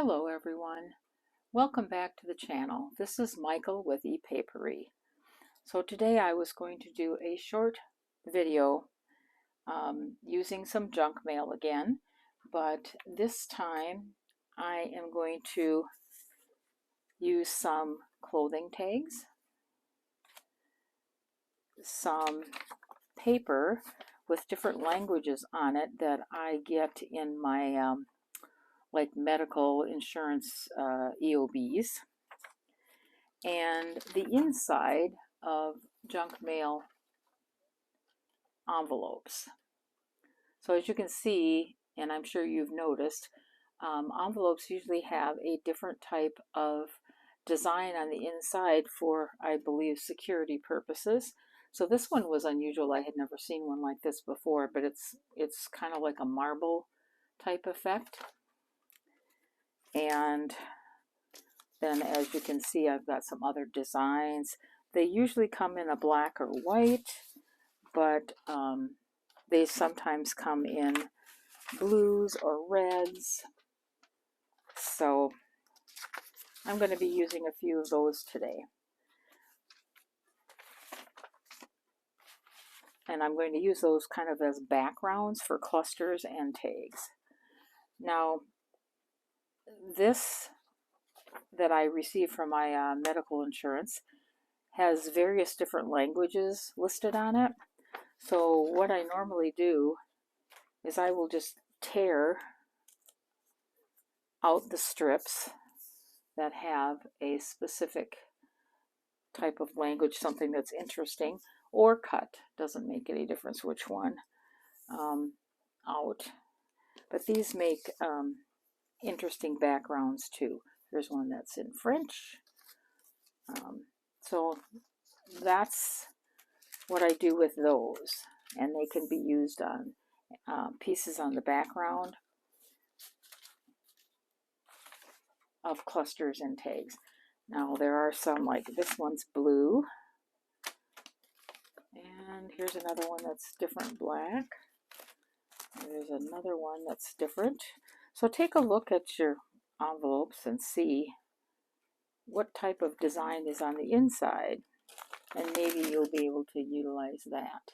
Hello everyone, welcome back to the channel. This is Michael with ePapery. So today I was going to do a short video using some junk mail again, but this time I am going to use some clothing tags, some paper with different languages on it that I get in my like medical insurance EOBs, and the inside of junk mail envelopes. So as you can see, and I'm sure you've noticed, envelopes usually have a different type of design on the inside for, I believe, security purposes. So this one was unusual. I had never seen one like this before, but it's kind of like a marble type effect. And then as you can see, I've got some other designs. They usually come in a black or white, but they sometimes come in blues or reds. So I'm going to be using a few of those today. And I'm going to use those kind of as backgrounds for clusters and tags. Now, this that I received from my medical insurance has various different languages listed on it. So what I normally do is I will just tear out the strips that have a specific type of language, something that's interesting, or cut, doesn't make any difference which one, out. But these make interesting backgrounds too. There's one that's in French. So that's what I do with those, and they can be used on pieces on the background of clusters and tags. Now there are some, like this one's blue, and here's another one that's different black. There's another one that's different. So take a look at your envelopes and see what type of design is on the inside, and maybe you'll be able to utilize that.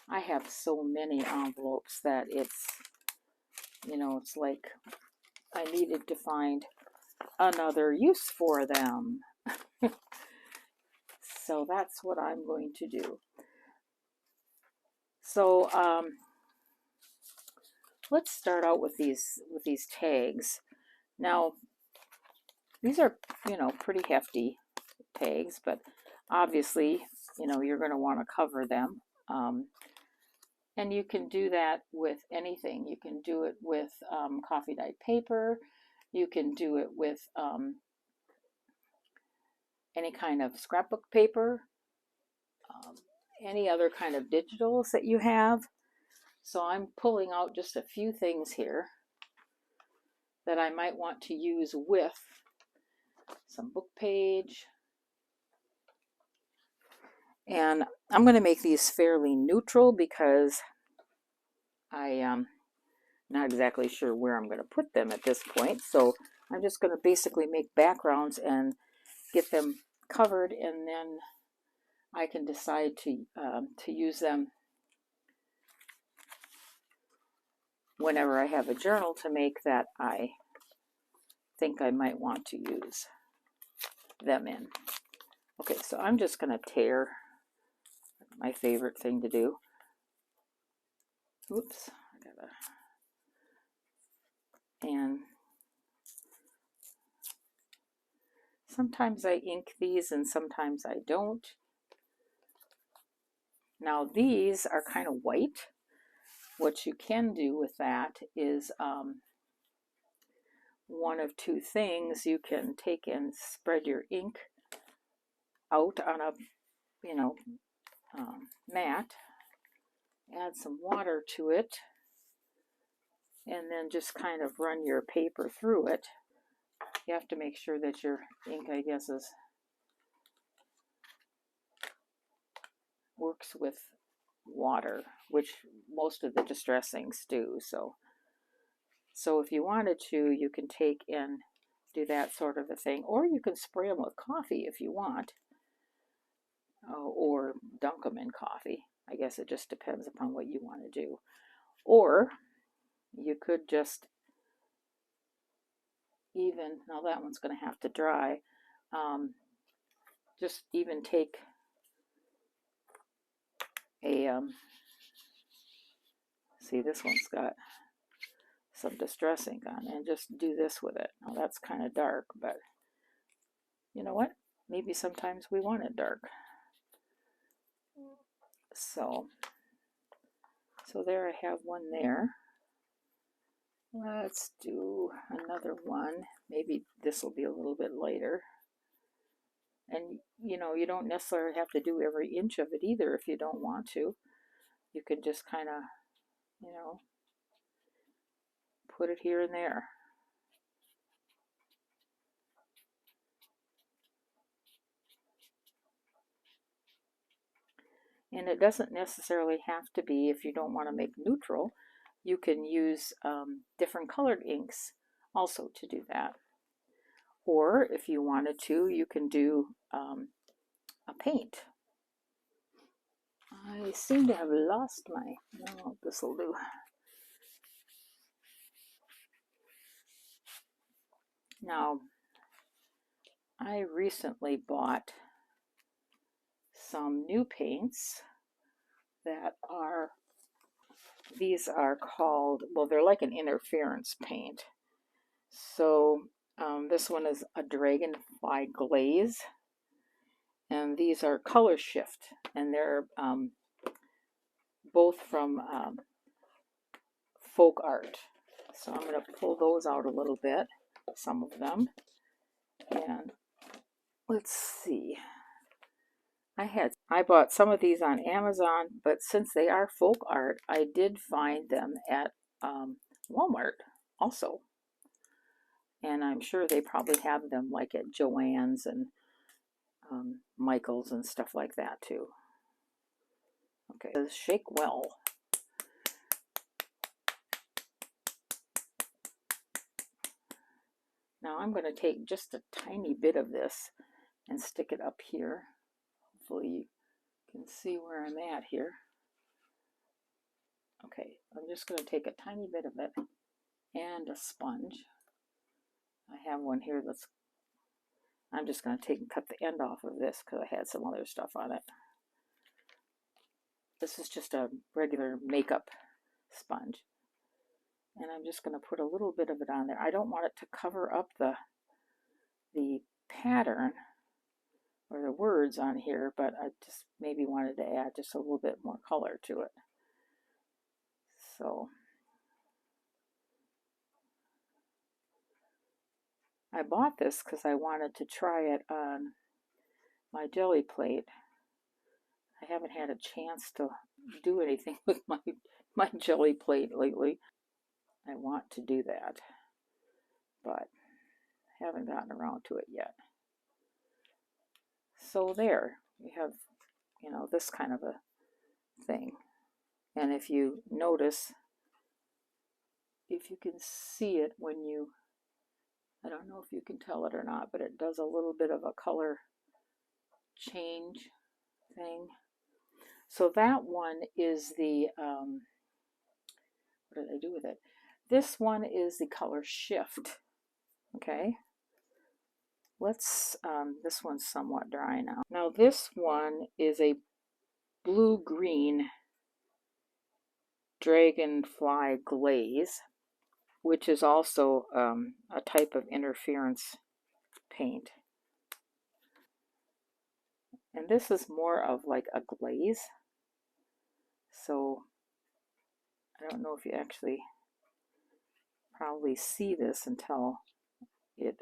I have so many envelopes that it's like I needed to find another use for them. So that's what I'm going to do. So let's start out with these tags. Now these are pretty hefty tags, but obviously you're going to want to cover them. And you can do that with anything. You can do it with coffee dyed paper. You can do it with any kind of scrapbook paper, any other kind of digitals that you have. So I'm pulling out just a few things here that I might want to use with some book page. And I'm going to make these fairly neutral because I am not exactly sure where I'm going to put them at this point. So I'm just going to basically make backgrounds and get them covered, and then I can decide to use them whenever I have a journal to make that I think I might want to use them in. Okay, so I'm just going to tear, my favorite thing to do. Oops, and sometimes I ink these and sometimes I don't. Now these are kind of white. What you can do with that is one of two things. You can take and spread your ink out on a mat, add some water to it, and then just kind of run your paper through it. You have to make sure that your ink, I guess, works with water, which most of the distress inks do. So So if you wanted to, you can take and do that sort of a thing, or you can spray them with coffee if you want, or dunk them in coffee. I guess it just depends upon what you want to do. Or you could just even, now that one's going to have to dry, just even take a, see, this one's got some distress ink on it, and just do this with it. Now that's kind of dark, but you know what? Maybe sometimes we want it dark. So there I have one there. Let's do another one. Maybe this will be a little bit lighter. And you know, you don't necessarily have to do every inch of it either if you don't want to. You can just kind of, you know, put it here and there. And it doesn't necessarily have to be, if you don't want to make neutral, you can use different colored inks also to do that. Or if you wanted to, you can do a paint. I seem to have lost my, no, this will do. Now, I recently bought some new paints that are, these are called, well, they're like an interference paint. So this one is a dragonfly glaze, and these are color shift, and they're both from folk art. So I'm going to pull those out a little bit, some of them, and let's see. I bought some of these on Amazon, but since they are folk art, I did find them at Walmart also. And I'm sure they probably have them like at Joann's and Michael's and stuff like that too. Okay, it says shake well. Now I'm going to take just a tiny bit of this and stick it up here. Hopefully you can see where I'm at here. Okay, I'm just going to take a tiny bit of it and a sponge. I have one here that's, I'm just going to take and cut the end off of this because I had some other stuff on it. This is just a regular makeup sponge. And I'm just going to put a little bit of it on there. I don't want it to cover up the pattern or the words on here, but I just maybe wanted to add just a little bit more color to it. So I bought this because I wanted to try it on my jelly plate. I haven't had a chance to do anything with my jelly plate lately. I want to do that, but haven't gotten around to it yet. So there, we have, you know, this kind of a thing. And if you notice, if you can see it when you, I don't know if you can tell it or not, but it does a little bit of a color change thing. So that one is the, what did I do with it? This one is the color shift, okay? Let's, this one's somewhat dry now. Now this one is a blue-green dragonfly glaze, which is also a type of interference paint. And this is more of like a glaze. So I don't know if you actually probably see this until it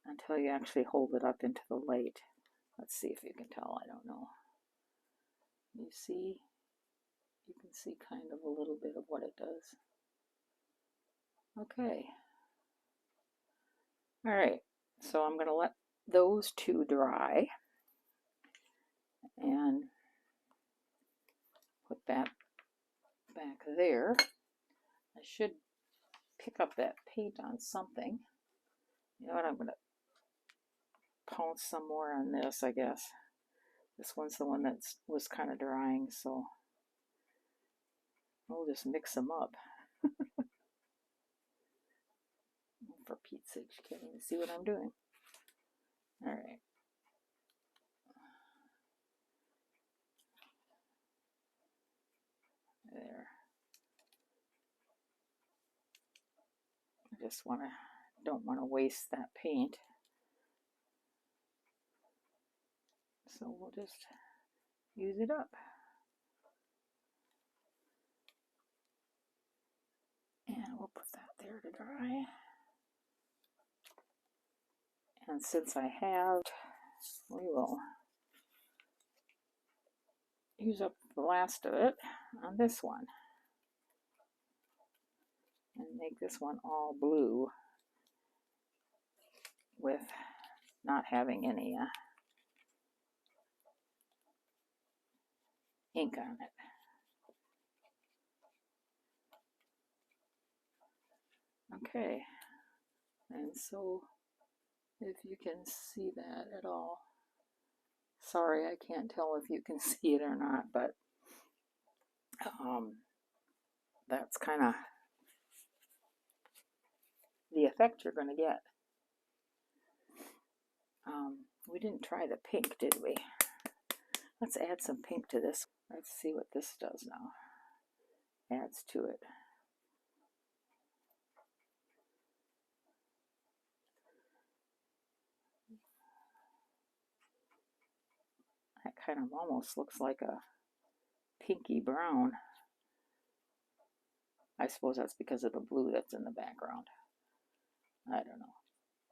until you actually hold it up into the light. Let's see if you can tell. I don't know. You see? You can see kind of a little bit of what it does. Okay. All right. So I'm going to let those two dry. And that back there. I should pick up that paint on something. You know what, I'm going to pounce some more on this, I guess. This one's the one that was kind of drying, so we'll just mix them up. For Pete's sake, you can't even see what I'm doing. All right. There. I just don't want to waste that paint. So we'll just use it up. And we'll put that there to dry. And since I have, we will use up the last of it on this one. And make this one all blue with not having any ink on it. Okay, and so if you can see that at all, sorry I can't tell if you can see it or not, but that's kind of the effect you're going to get. We didn't try the pink, did we? Let's add some pink to this. Let's see what this does now. Adds to it. That kind of almost looks like a pinky brown. I suppose that's because of the blue that's in the background. I don't know.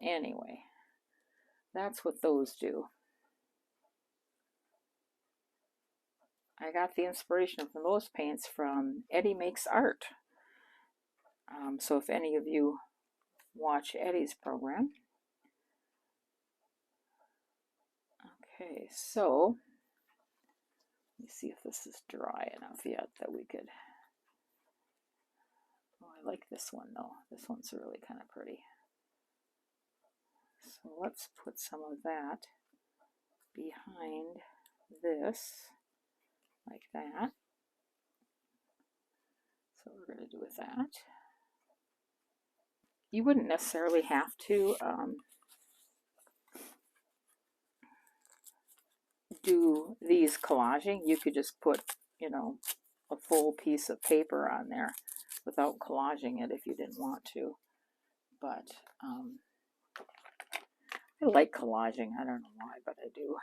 Anyway, that's what those do. I got the inspiration from those paints from Eddie Makes Art. So if any of you watch Eddie's program. Okay, so let me see if this is dry enough yet that we could. Oh, I like this one though. This one's really kind of pretty. So let's put some of that behind this, like that. So we're going to do with that. You wouldn't necessarily have to do these collaging. You could just put, you know, a full piece of paper on there without collaging it if you didn't want to. But I like collaging. I don't know why, but I do.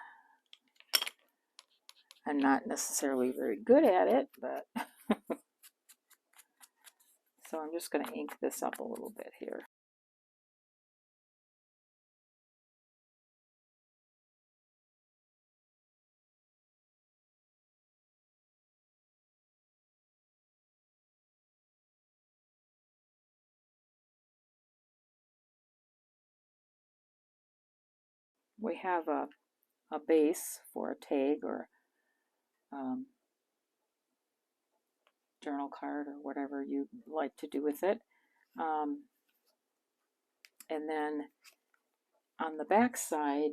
I'm not necessarily very good at it, but so I'm just going to ink this up a little bit here. We have a base for a tag or journal card or whatever you like to do with it. And then on the back side,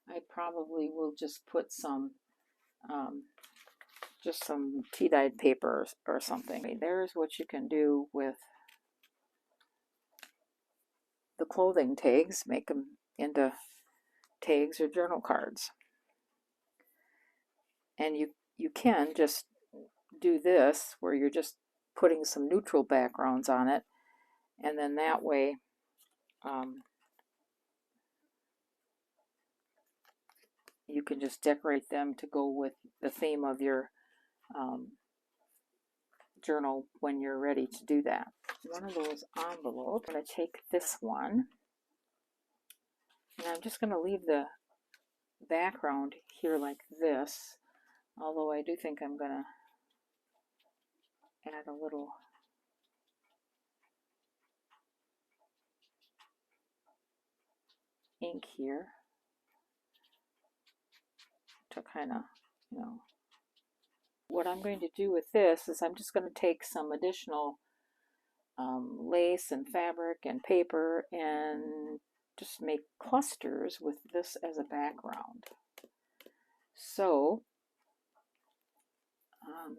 I probably will just put some just some tea-dyed paper or something. There's what you can do with the clothing tags. Make them into tags or journal cards. And you can just do this where you're just putting some neutral backgrounds on it, and then that way you can just decorate them to go with the theme of your journal when you're ready to do that. One of those envelopes, I'm going to take this one, and I'm just going to leave the background here like this, although I do think I'm going to add a little ink here to kind of, you know, what I'm going to do with this is I'm just going to take some additional lace and fabric and paper and just make clusters with this as a background. So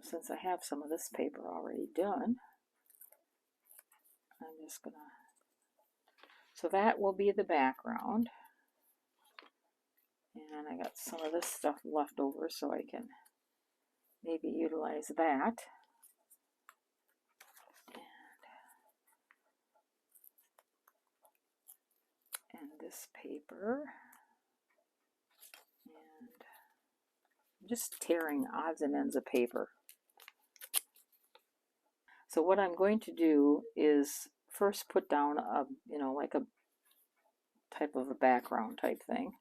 since I have some of this paper already done, I'm just gonna, so that will be the background. And I got some of this stuff left over, so I can maybe utilize that. And this paper. And I'm just tearing odds and ends of paper. So what I'm going to do is first put down a, like a type of a background type thing.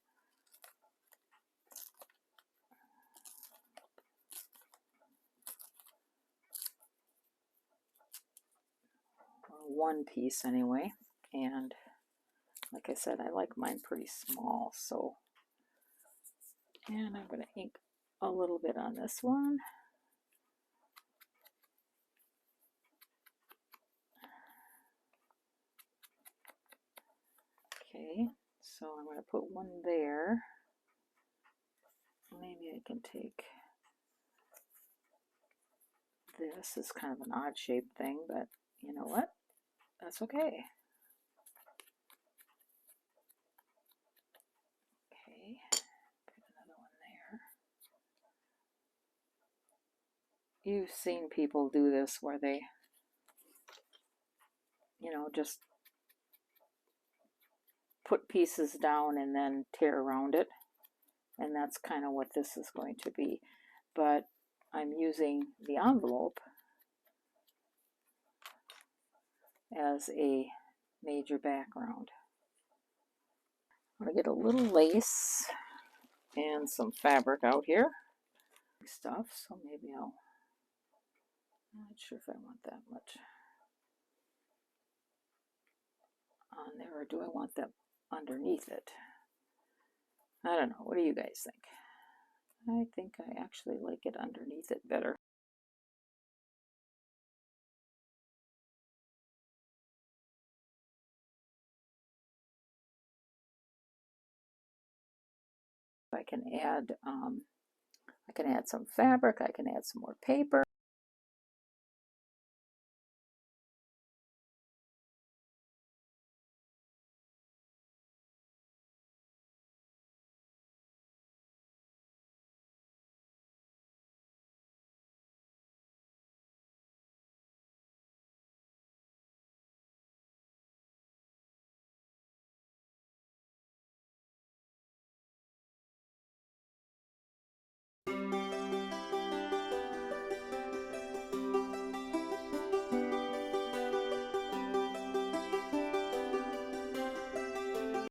One piece anyway. And like I said, I like mine pretty small, so, and I'm going to ink a little bit on this one. Okay, so I'm going to put one there. Maybe I can take this. Is kind of an odd shaped thing, but you know what? That's okay. Okay, put another one there. You've seen people do this where they, just put pieces down and then tear around it. And that's kind of what this is going to be. But I'm using the envelope as a major background. I'm going to get a little lace and some fabric out here. Stuff, so maybe I'm not sure if I want that much on there, or do I want that underneath it? I don't know. What do you guys think? I think I actually like it underneath it better. I can add some fabric. I can add some more paper.